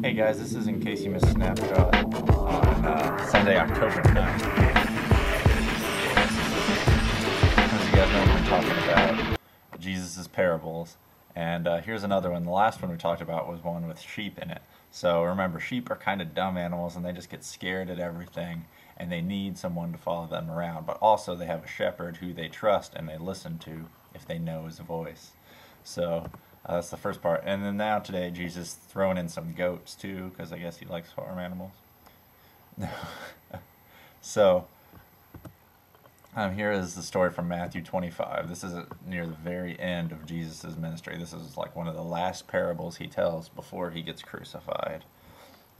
Hey guys, this is in case you missed Snapshot on Sunday, October 9th. As you guys know, we've been talking about Jesus' parables. And here's another one. The last one we talked about was one with sheep in it. So remember, sheep are kind of dumb animals and they just get scared at everything. And they need someone to follow them around. But also they have a shepherd who they trust and they listen to if they know his voice. So that's the first part. And then now today, Jesus throwing in some goats too, because I guess he likes farm animals. So here is the story from Matthew 25. This is near the very end of Jesus' ministry. This is like one of the last parables he tells before he gets crucified.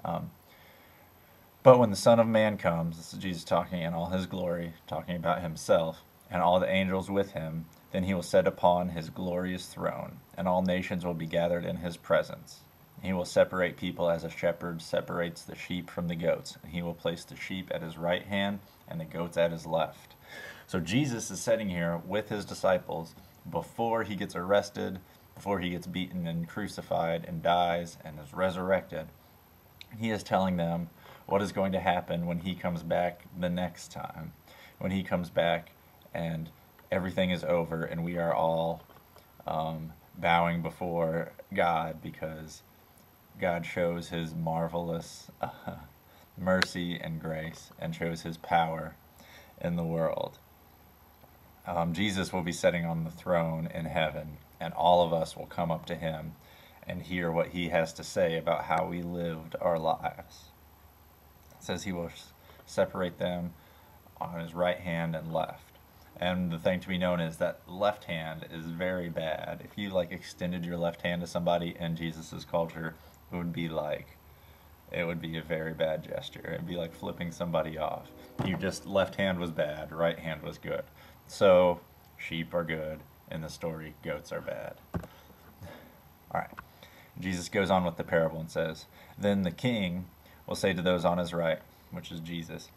But when the Son of Man comes, this is Jesus talking in all his glory, talking about himself, and all the angels with him, then he will sit upon his glorious throne, and all nations will be gathered in his presence. He will separate people as a shepherd separates the sheep from the goats, and he will place the sheep at his right hand and the goats at his left. So Jesus is sitting here with his disciples before he gets arrested, before he gets beaten and crucified and dies and is resurrected. He is telling them what is going to happen when he comes back the next time, when he comes back and everything is over and we are all bowing before God because God shows his marvelous mercy and grace and shows his power in the world. Jesus will be sitting on the throne in heaven, and all of us will come up to him and hear what he has to say about how we lived our lives. It says he will separate them on his right hand and left. And the thing to be known is that left hand is very bad. If you extended your left hand to somebody in Jesus' culture, it would be a very bad gesture. It'd be like flipping somebody off. Left hand was bad, right hand was good. So sheep are good in the story, goats are bad. Alright. Jesus goes on with the parable and says, "Then the king will say to those on his right," which is Jesus,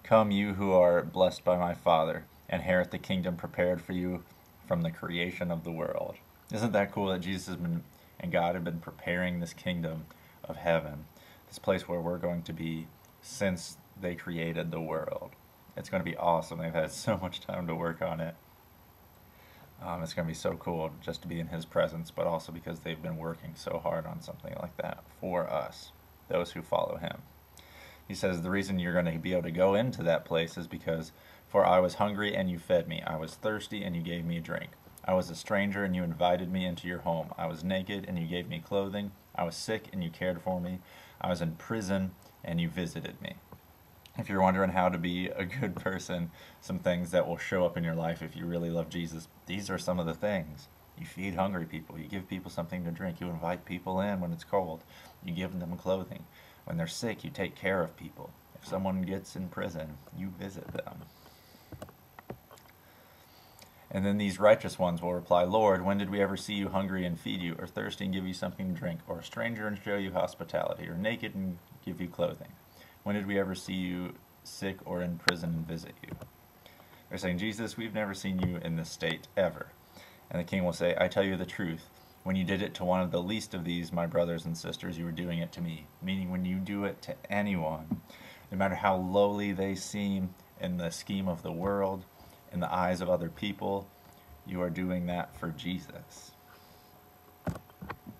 "Come, you who are blessed by my Father, inherit the kingdom prepared for you from the creation of the world." Isn't that cool that Jesus and God have been preparing this kingdom of heaven, this place where we're going to be since they created the world? It's going to be awesome. They've had so much time to work on it. It's going to be so cool just to be in his presence, but also because they've been working so hard on something like that for us, those who follow him. He says the reason you're going to be able to go into that place is because, "For I was hungry and you fed me. I was thirsty and you gave me a drink. I was a stranger and you invited me into your home. I was naked and you gave me clothing. I was sick and you cared for me. I was in prison and you visited me." If you're wondering how to be a good person, some things that will show up in your life if you really love Jesus, these are some of the things. You feed hungry people. You give people something to drink. You invite people in when it's cold. You give them clothing. When they're sick, you take care of people. If someone gets in prison, you visit them. And then these righteous ones will reply, "Lord, when did we ever see you hungry and feed you, or thirsty and give you something to drink, or a stranger and show you hospitality, or naked and give you clothing? When did we ever see you sick or in prison and visit you?" They're saying, "Jesus, we've never seen you in this state ever." And the king will say, "I tell you the truth. When you did it to one of the least of these, my brothers and sisters, you were doing it to me." Meaning when you do it to anyone, no matter how lowly they seem in the scheme of the world, in the eyes of other people, you are doing that for Jesus.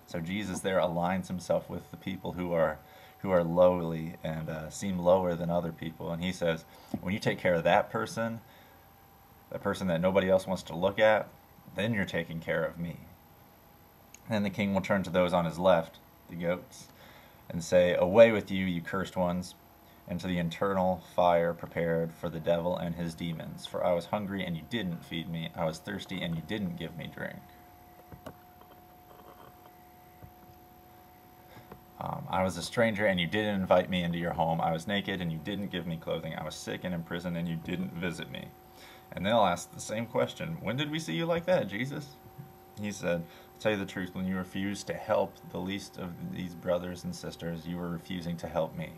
So Jesus there aligns himself with the people who are lowly and seem lower than other people. And he says, when you take care of that person that nobody else wants to look at, then you're taking care of me. And the king will turn to those on his left, the goats, and say, "Away with you, you cursed ones, into the eternal fire prepared for the devil and his demons. For I was hungry and you didn't feed me. I was thirsty and you didn't give me drink. I was a stranger and you didn't invite me into your home. I was naked and you didn't give me clothing. I was sick and in prison and you didn't visit me." And they'll ask the same question, "When did we see you like that, Jesus?" He said, "I'll tell you the truth, when you refused to help the least of these brothers and sisters, you were refusing to help me."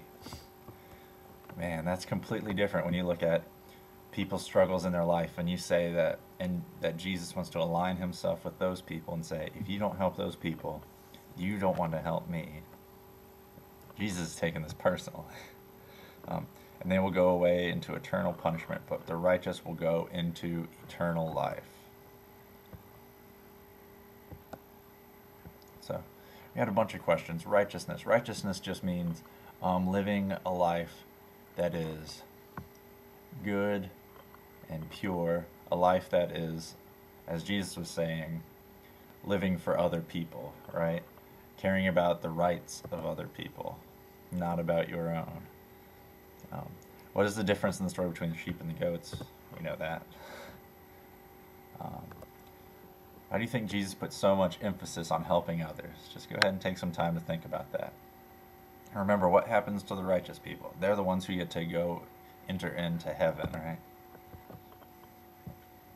Man, that's completely different when you look at people's struggles in their life and you say that, and that Jesus wants to align himself with those people and say, if you don't help those people, you don't want to help me. Jesus is taking this personally. And they will go away into eternal punishment, but the righteous will go into eternal life. So, we had a bunch of questions. Righteousness. Righteousness just means living a life that is good and pure, a life that is, as Jesus was saying, living for other people, right? Caring about the rights of other people, not about your own. What is the difference in the story between the sheep and the goats? We know that. Why do you think Jesus put so much emphasis on helping others? Just go ahead and take some time to think about that. And remember, what happens to the righteous people? They're the ones who get to enter into heaven, right?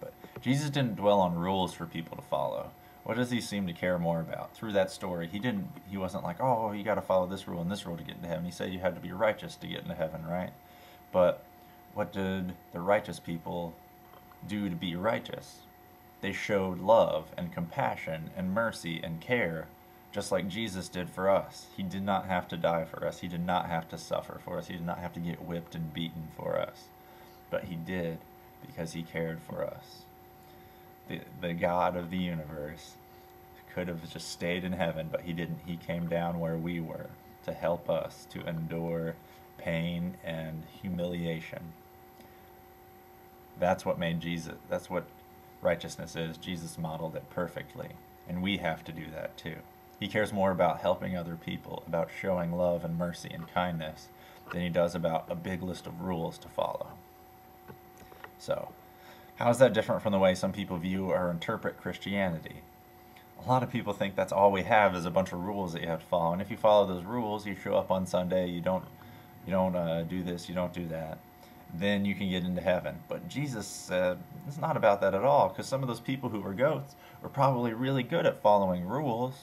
But Jesus didn't dwell on rules for people to follow. What does he seem to care more about? Through that story, he wasn't like, oh, you got to follow this rule and this rule to get into heaven. He said you had to be righteous to get into heaven, right? But what did the righteous people do to be righteous? They showed love and compassion and mercy and care, just like Jesus did for us. He did not have to die for us. He did not have to suffer for us. He did not have to get whipped and beaten for us. But he did because he cared for us. The God of the universe could have just stayed in heaven, but he didn't. He came down where we were to help us to endure pain and humiliation. That's what made Jesus, that's what righteousness is. Jesus modeled it perfectly, and we have to do that too. He cares more about helping other people, about showing love and mercy and kindness, than he does about a big list of rules to follow. So, how is that different from the way some people view or interpret Christianity? A lot of people think that's all we have is a bunch of rules that you have to follow, and if you follow those rules, you show up on Sunday, you don't do this, you don't do that, then you can get into heaven. But Jesus said it's not about that at all, because some of those people who were goats were probably really good at following rules.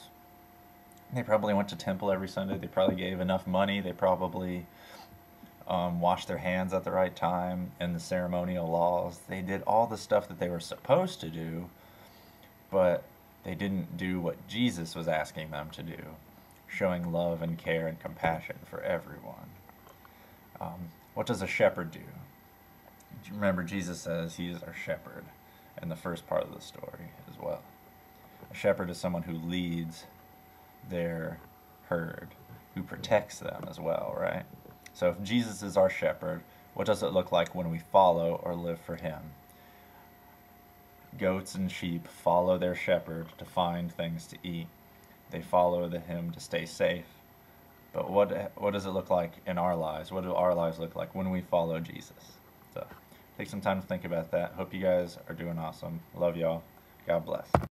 They probably went to temple every Sunday, they probably gave enough money, they probably washed their hands at the right time, and the ceremonial laws. They did all the stuff that they were supposed to do, but they didn't do what Jesus was asking them to do, showing love and care and compassion for everyone. What does a shepherd do? Remember, Jesus says he is our shepherd in the first part of the story as well. A shepherd is someone who leads their herd, who protects them as well, right? So if Jesus is our shepherd, what does it look like when we follow or live for him? Goats and sheep follow their shepherd to find things to eat. They follow him to stay safe. But what does it look like in our lives? What do our lives look like when we follow Jesus? So take some time to think about that. Hope you guys are doing awesome. Love y'all. God bless.